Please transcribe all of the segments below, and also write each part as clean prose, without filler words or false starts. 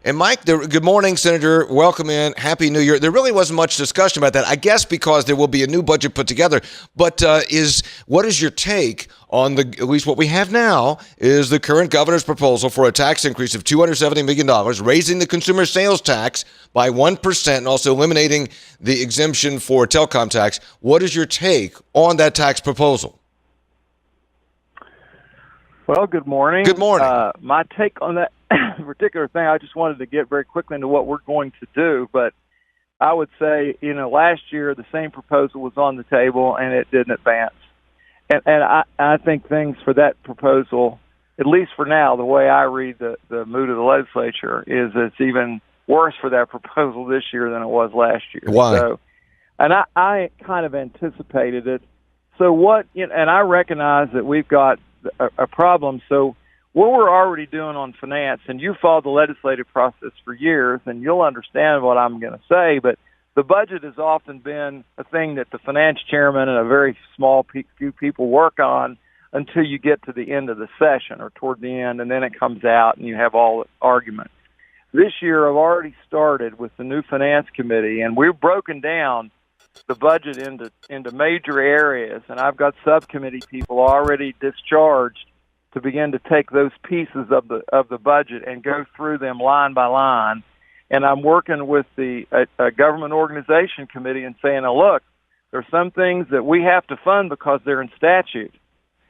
And Mike, good morning, Senator. Welcome in. Happy New Year. There really wasn't much discussion about that, I guess, because there will be a new budget put together. But what is your take on at least what we have now is the current governor's proposal for a tax increase of $270 million, raising the consumer sales tax by 1% and also eliminating the exemption for telecom tax. What is your take on that tax proposal? Well, good morning. Good morning. My take on that particular thing, I just wanted to get very quickly into what we're going to do, but I would say, last year the same proposal was on the table and it didn't advance. And I think things for that proposal, at least for now, the way I read the mood of the legislature, is it's even worse for that proposal this year than it was last year. Why? So, and I kind of anticipated it. So and I recognize that we've got a problem. So what we're already doing on finance, and you followed the legislative process for years, and you'll understand what I'm going to say, but the budget has often been a thing that the finance chairman and a very small few people work on until you get to the end of the session or toward the end, and then it comes out and you have all the arguments. This year I've already started with the new finance committee, and we've broken down the budget into major areas, and I've got subcommittee people already discharged to begin to take those pieces of the budget and go through them line by line. And I'm working with the government organization committee and saying, look, there's some things that we have to fund because they're in statute.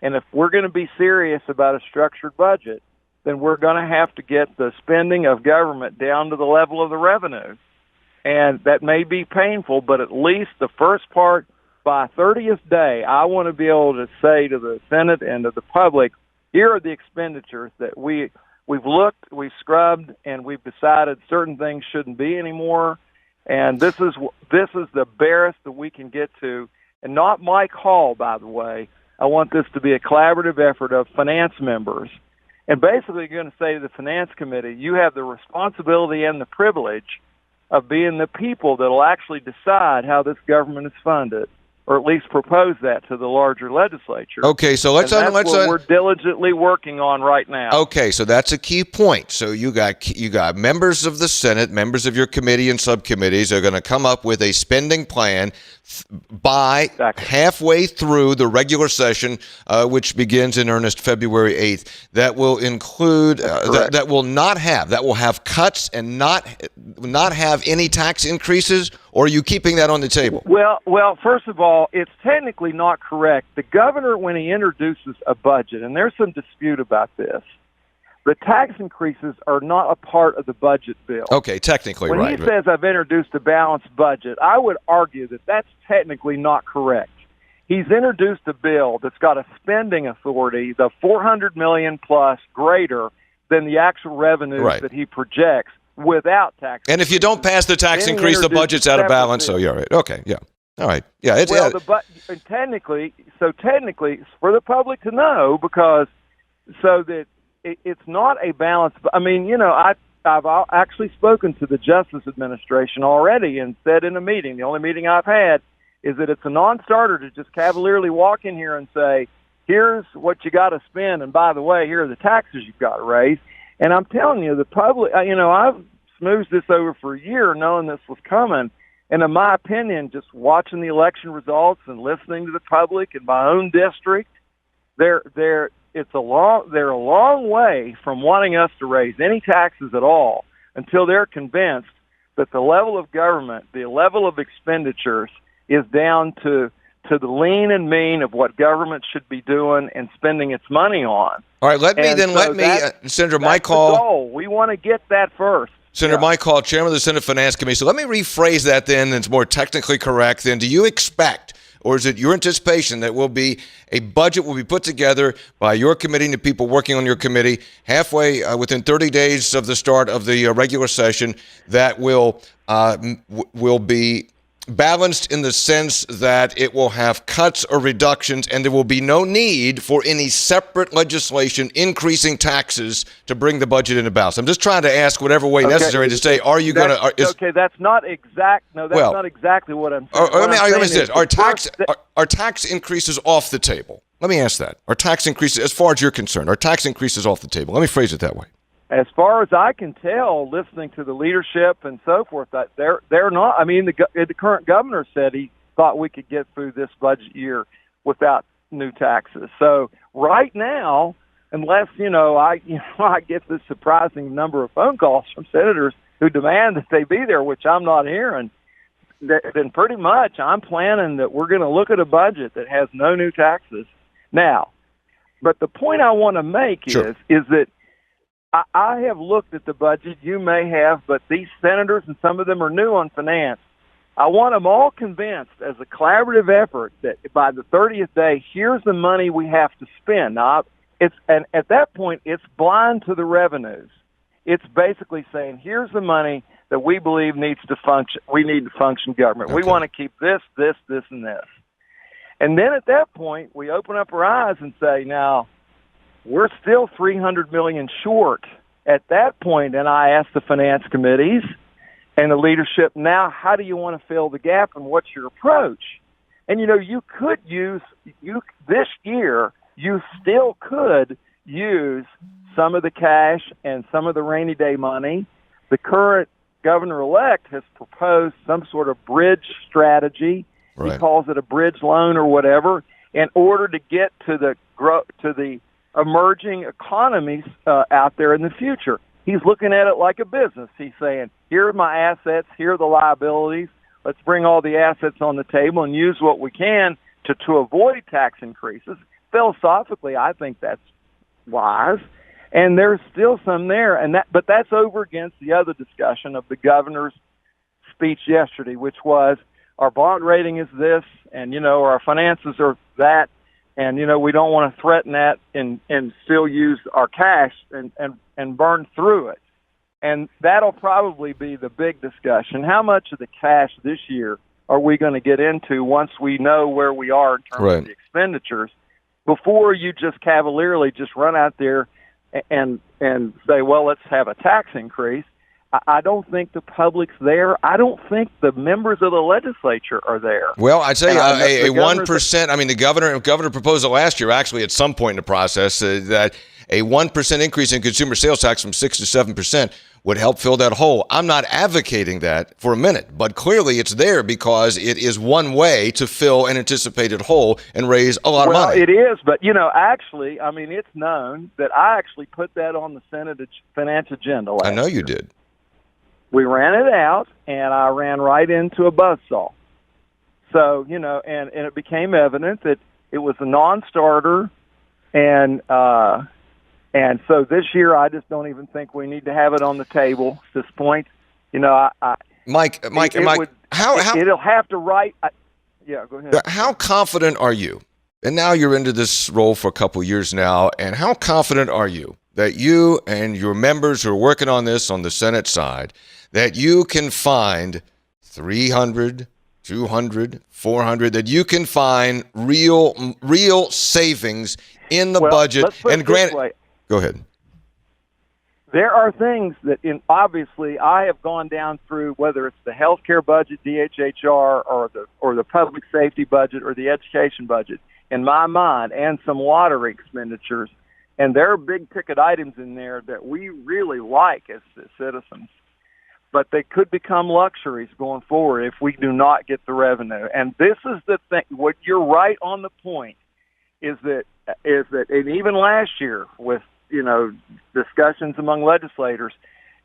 And if we're going to be serious about a structured budget, then we're going to have to get the spending of government down to the level of the revenue. And that may be painful, but at least the first part, by 30th day, I want to be able to say to the Senate and to the public, here are the expenditures that we've looked, we've scrubbed, and we've decided certain things shouldn't be anymore. And this is the barest that we can get to. And not Mike Hall, by the way. I want this to be a collaborative effort of finance members. And basically you're going to say to the finance committee, you have the responsibility and the privilege of being the people that will actually decide how this government is funded, or at least propose that to the larger legislature. Okay, so that's what we're diligently working on right now. Okay, so that's a key point. So you got members of the Senate, members of your committee and subcommittees are going to come up with a spending plan by halfway through the regular session, which begins in earnest February 8th. That will include that will have cuts and not have any tax increases. Or are you keeping that on the table? Well, first of all, it's technically not correct. The governor, when he introduces a budget, and there's some dispute about this, the tax increases are not a part of the budget bill. Okay, technically, right. When he says I've introduced a balanced budget, I would argue that that's technically not correct. He's introduced a bill that's got a spending authority, the $400 million plus greater than the actual revenues that he projects without tax. And if you don't pass the tax increase, the budget's out of balance. So you're right. Okay, yeah. All right. Yeah. Technically, for the public to know, because so that it's not a balance. I mean, I've actually spoken to the Justice Administration already and said in a meeting, the only meeting I've had, is that it's a non-starter to just cavalierly walk in here and say, here's what you got to spend, and by the way, here are the taxes you've got to raise. And I'm telling you, the public, I've smoothed this over for a year knowing this was coming. And in my opinion, just watching the election results and listening to the public in my own district, they're a long way from wanting us to raise any taxes at all until they're convinced that the level of government, the level of expenditures is down to the lean and mean of what government should be doing and spending its money on. All right, Senator Mike Hall. We want to get that first. Senator Mike Hall, Chairman of the Senate Finance Committee. So let me rephrase that then, it's more technically correct. Then do you expect, or is it your anticipation that a budget will be put together by your committee and the people working on your committee halfway within 30 days of the start of the regular session that will be balanced in the sense that it will have cuts or reductions, and there will be no need for any separate legislation increasing taxes to bring the budget into balance? I'm just trying to ask whatever way necessary to say, are you going to... Okay, that's not exact. No, that's not exactly what I'm saying. Let me say this. Are tax increases off the table? Let me ask that. Are tax increases, as far as you're concerned, are tax increases off the table? Let me phrase it that way. as far as I can tell, listening to the leadership and so forth, that they're not. I mean, the current governor said he thought we could get through this budget year without new taxes. So right now, unless I get this surprising number of phone calls from senators who demand that they be there, which I'm not hearing, then pretty much I'm planning that we're going to look at a budget that has no new taxes now. But the point I want to make is that I have looked at the budget. You may have, but these senators, and some of them are new on finance, I want them all convinced as a collaborative effort that by the 30th day, here's the money we have to spend. Now, and at that point, it's blind to the revenues. It's basically saying, here's the money that we believe needs to function. We need to function government. Okay. We want to keep this, this, this, and this. And then at that point, we open up our eyes and say, now, we're still $300 million short at that point. And I asked the finance committees and the leadership, now, how do you want to fill the gap and what's your approach? And, you could this year, you still could use some of the cash and some of the rainy day money. The current governor-elect has proposed some sort of bridge strategy. Right. He calls it a bridge loan or whatever, in order to get to the emerging economies out there in the future. He's looking at it like a business. He's saying, here are my assets, here are the liabilities. Let's bring all the assets on the table and use what we can to avoid tax increases. Philosophically, I think that's wise. And there's still some there, but that's over against the other discussion of the governor's speech yesterday, which was our bond rating is this, and our finances are that, and we don't want to threaten that and still use our cash and burn through it. And that'll probably be the big discussion. How much of the cash this year are we going to get into once we know where we are in terms of the expenditures, before you just cavalierly just run out there and say, well, let's have a tax increase? I don't think the public's there. I don't think the members of the legislature are there. Well, I tell you, a 1%. I mean, the governor proposed it last year, actually, at some point in the process, that a 1% increase in consumer sales tax from 6 to 7% would help fill that hole. I'm not advocating that for a minute, but clearly it's there because it is one way to fill an anticipated hole and raise a lot of money. Well, it is, but actually, I mean, it's known that I actually put that on the Senate finance agenda last year. I know you did. We ran it out, and I ran right into a buzzsaw. So, and it became evident that it was a non-starter, and so this year I just don't even think we need to have it on the table at this point. Mike, it'll have to write. Yeah, go ahead. How confident are you? And now you're into this role for a couple of years now, and how confident are you that you and your members who are working on this on the Senate side, that you can find 300, 200, 400, that you can find real savings in the budget? And granted, go ahead. There are things that, obviously, I have gone down through, whether it's the healthcare budget, DHHR, or the public safety budget, or the education budget, in my mind, and some water expenditures, and there are big-ticket items in there that we really like as citizens. But they could become luxuries going forward if we do not get the revenue. And this is the thing. What you're right on the point is that, and even last year with discussions among legislators,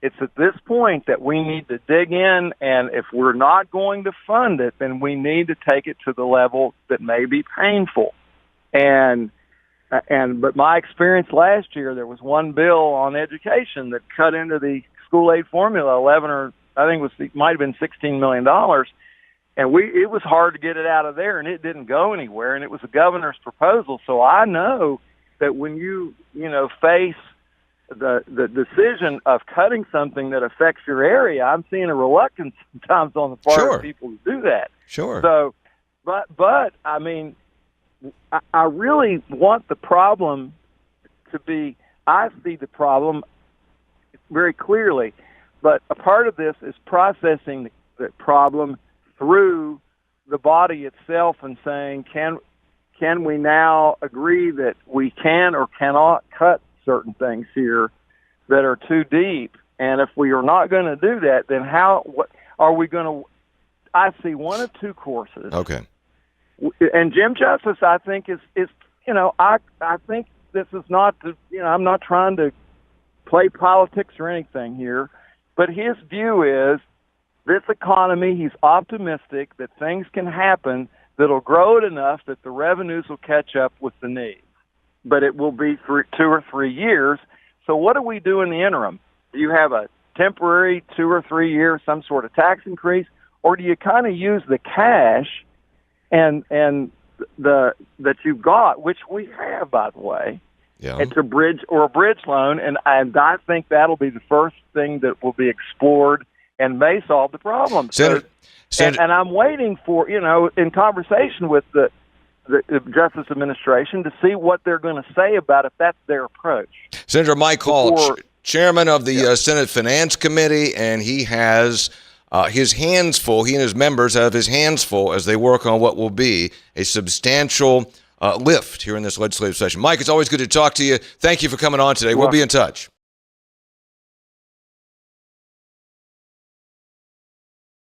it's at this point that we need to dig in. And if we're not going to fund it, then we need to take it to the level that may be painful. But my experience last year, there was one bill on education that cut into the school aid formula 11 or I think it might have been $16 million, and it was hard to get it out of there, and it didn't go anywhere, and it was the governor's proposal. So I know that when you face the decision of cutting something that affects your area, I'm seeing a reluctance sometimes on the part of people to do that. Sure. So, but I mean, I really want the problem to be. I see the problem very clearly, but a part of this is processing the problem through the body itself and saying, can we now agree that we can or cannot cut certain things here that are too deep. And if we are not going to do that, then what are we going to? I see one of two courses. Okay. And Jim Justice, I think is I think this is not I'm not trying to play politics or anything here, but his view is this economy. He's optimistic that things can happen that'll grow it enough that the revenues will catch up with the needs. But it will be for 2 or 3 years. So what do we do in the interim? Do you have a temporary 2 or 3 year some sort of tax increase, or do you kind of use the cash and that you've got, which we have, by the way, it's a bridge loan, and I think that'll be the first thing that will be explored and may solve the problem. Senator, and I'm waiting for, in conversation with the Justice Administration to see what they're going to say about if that's their approach. Senator Mike Hall, chairman of the Senate Finance Committee, and he has his hands full. He and his members have his hands full as they work on what will be a substantial lift here in this legislative session. Mike, it's always good to talk to you. Thank you for coming on today. We'll be in touch.